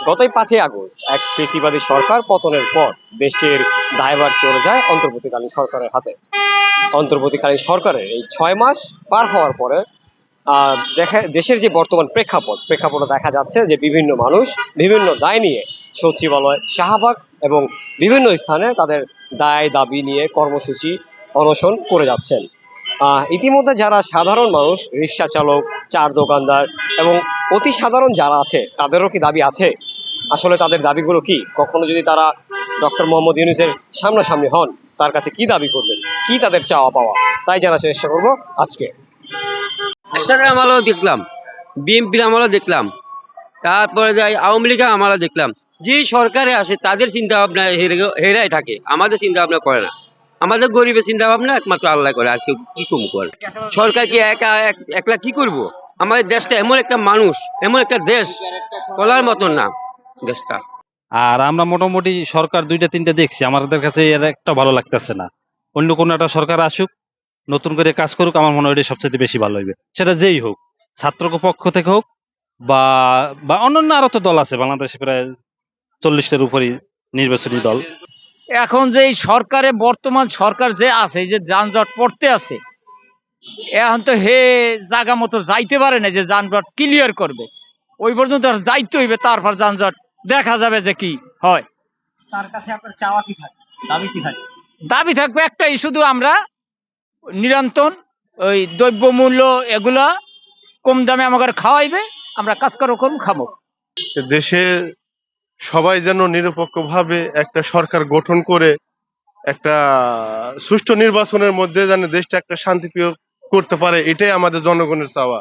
গতই 5ই August এক ফেসিবাদী সরকার পতনের পর দেশটির দায়ভার চলে যায় অন্তর্বর্তীকালীন সরকারের হাতে। অন্তর্বর্তীকালীন সরকারের এই 6 মাস পার হওয়ার পরে দেশের যে বর্তমান প্রেক্ষাপটে দেখা যাচ্ছে যে বিভিন্ন মানুষ বিভিন্ন দায় নিয়ে সচিবালয়, শাহবাগ এবং বিভিন্ন স্থানে তাদের দায় দাবি নিয়ে কর্মসূচি অনশন করে যাচ্ছেন। ইতিমধ্যে যারা সাধারণ মানুষ, রিক্সা চালক, চার দোকানদার এবং অতি সাধারণ যারা আছে তাদেরও কি দাবি আছে? আসলে তাদের দাবিগুলো কি? কখনো যদি তারা ডক্টর মোহাম্মদ ইউনূসের সামনাসামনি হন, তার কাছে কি দাবি করবেন, কি তাদের চাওয়া পাওয়া, তাই জানার চেষ্টা করবো আজকে। আমরাও দেখলাম, বিএনপির আমরাও দেখলাম, তারপরে আওয়ামী লীগের আমরাও দেখলাম। যে সরকারে আসে তাদের চিন্তা ভাবনা হেরাই থাকে, আমাদের চিন্তা ভাবনা করে না। আমাদের গরিবের চিন্তা ভাবনা একমাত্র আল্লাহ করে, আর কেউ কি কম করে। সরকার কি একলা কি করব? আমাদের দেশটা এমন একটা মানুষ, এমন একটা দেশ, বলার মতন না দেশটা। আর আমরা মোটামুটি সরকার 2-3টা দেখছি, আমাদের কাছে এর একটা ভালো লাগতেছে না। অন্য কোনো একটা সরকার আসুক, নতুন করে কাজ করুক, আমার মনে হয় এটা সবচেয়ে বেশি ভালো হইবে। সেটা যেই হোক, ছাত্র পক্ষ থেকে হোক বা বা অন্যান্য আরো তো দল আছে বাংলাদেশে, প্রায় 40টার উপরই নির্বাচনী দল। এখন যে সরকারে বর্তমান সরকার যে আছে, যে যানজট পড়তে আছে, এখন তো হে জায়গা মতো যাইতে পারে না যে যানজট ক্লিয়ার করবে। ওই পর্যন্ত আর যাইতে হইবে, তারপর যানজট দেখা যাবে যে কি হয়। তার কাছে আপনার চাওয়া কি থাকে, দাবি কি থাকে? দাবি থাকবে একটাই, শুধু আমরা নিরন্তর ওই দ্রব্যমূল্য এগুলা কম দামে আমাদের খাওয়াইবে, আমরা কাজ করম খাবো। দেশে সবাই যেন নিরপেক্ষভাবে একটা সরকার গঠন করে একটা সুষ্ঠু নির্বাচনের মধ্যে যেন দেশটা একটা শান্তিপ্রিয় করতে পারে, এটাই আমাদের জনগণের চাওয়া।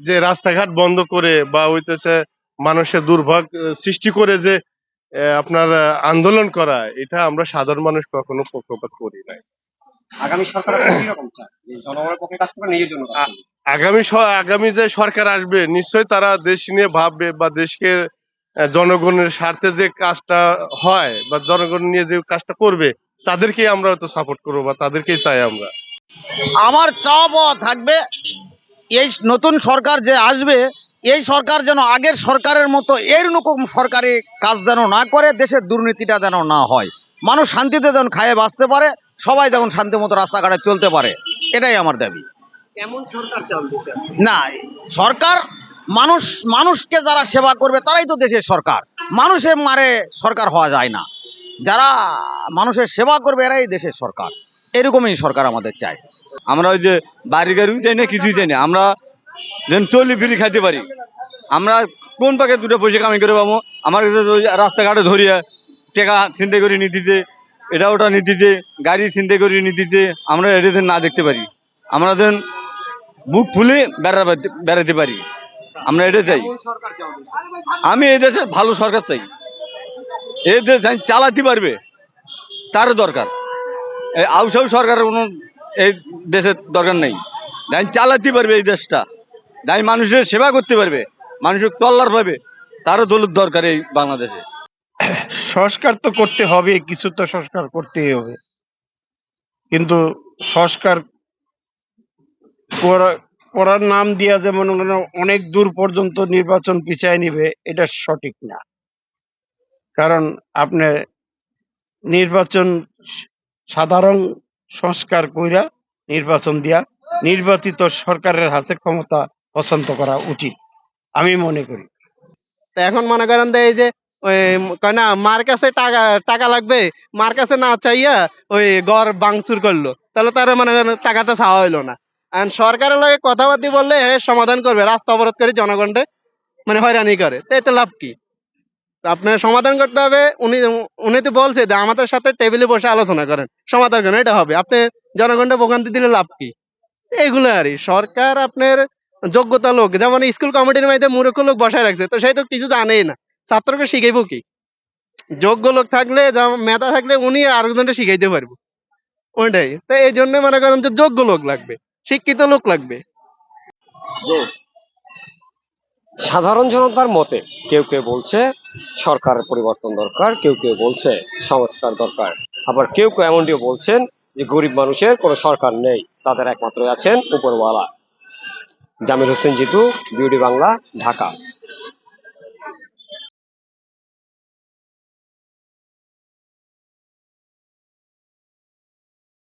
যে রাস্তাঘাট বন্ধ করে বা হইতেছে মানুষের দুর্ভোগ সৃষ্টি করে যে আপনার আন্দোলন করা, এটা আমরা সাধারণ মানুষ কখনো পক্ষপাত করি নাই। আগামী সরকার কিরকম চায়? জনগণের পক্ষে কাজ করবে, নিজের জন্য কাজ করবে? আগামী যে সরকার আসবে নিশ্চয়ই তারা দেশ নিয়ে ভাববে, বা দেশকে জনগণের স্বার্থে যে কাজটা হয় বা জনগণ নিয়ে যে কাজটা করবে তাদেরকেই আমরা তো সাপোর্ট করবো বা তাদেরকেই চাই আমরা। আমার চাওয়া পাওয়া থাকবে, এই নতুন সরকার যে আসবে, এই সরকার যেন আগের সরকারের মতো এরকম সরকারি কাজ যেন না করে, দেশের দুর্নীতিটা যেন না হয়, মানুষ শান্তিতে যেন খায়ে বাঁচতে পারে, সবাই যেমন শান্তি মতো রাস্তাঘাটে চলতে পারে, এটাই আমার দাবি। কেমন সরকার চান? না, সরকার মানুষকে যারা সেবা করবে তারাই তো দেশের সরকার। মানুষের মারে সরকার হওয়া যায় না, যারা মানুষের সেবা করবে এরাই দেশের সরকার। এরকমই সরকার আমাদের চাই। আমরা ওই যে বাড়ি গাড়িও চাই না, কিছুই চাই না, আমরা যেন চলি ফিরি খাইতে পারি। আমরা কোন পাকে 2টা পয়সা কামাই করে পাবো? আমার রাস্তাঘাটে ধরিয়া টাকা ছিনতাই করে নিতেছে, এটা ওটা নিতেছে, গাড়ি ছিনতাই করে নিতেছে, আমরা এটা না দেখতে পারি, আমরা যেন বুক ফুলে বেড়াতে পারি, আমরা এটা চাই। আমি এই দেশে ভালো সরকার চাই, এই দেশ চালাতে পারবে তারও দরকার। এই আউসাউ সরকারের কোনো এই দেশের দরকার নেই। যাই চালাতে পারবে এই দেশটা, যাই মানুষের সেবা করতে পারবে, মানুষের কল্যাণ পাবে, তারও দলের দরকার এই বাংলাদেশে। সংস্কার তো করতে হবে, কিছু তো সংস্কার করতেই হবে, কিন্তু সংস্কার করার নাম দিয়া যে মনে করেন অনেক দূর পর্যন্ত নির্বাচন পিছায় নিবে, এটা সঠিক না। কারণ আপনার নির্বাচন সাধারণ সংস্কার কইরা নির্বাচন দিয়া নির্বাচিত সরকারের হাতে ক্ষমতা হস্তান্তর করা উচিত, আমি মনে করি। এখন মনে করেন এই যে ওই কয় না, মার কাছে টাকা টাকা লাগবে, মার কাছে না চাইয়া ওই ঘর ভাঙচুর করলো, তাহলে তারা মনে করেন টাকাটা চাওয়া হইলো না। আর সরকারের লগে কথাবার্তা বললে সমাধান করবে, রাস্তা অবরোধ করে জনগণকে মানে হয়রানি করে, তো এতে লাভ কি? আপনার সমাধান করতে হবে। উনি তো বলছে যে আমাদের সাথে টেবিলে বসে আলোচনা করেন, সমাধান করেন, এটা হবে। আপনি জনগণকে ভোগান্তি দিলে লাভ কি? এইগুলো আর সরকার আপনার যোগ্যতা লোক, যেমন স্কুল কমিটির মধ্যে মূর্খ লোক বসায় রাখছে, তো সেই তো কিছু জানেই না, ছাত্রকে শিখাইব কি? যোগ্য লোক থাকলে, মেধা থাকলে উনি আরেকজনকে শিখাইতে পারবো, ওইটাই তো। এই জন্য মনে করেন যে যোগ্য লোক লাগবে, শিক্ষিত লোক লাগবে। সাধারণ জনতার মতে কেউ কেউ বলছে সরকারের পরিবর্তন দরকার, কেউ কেউ বলছে সংস্কার দরকার, আবার কেউ কেউ এমনটিও বলছেন যে গরিব মানুষের কোনো সরকার নেই, তাদের একমাত্র আছেন উপরওয়ালা। জামিল হোসেন জিতু, বিউটি বাংলা, ঢাকা।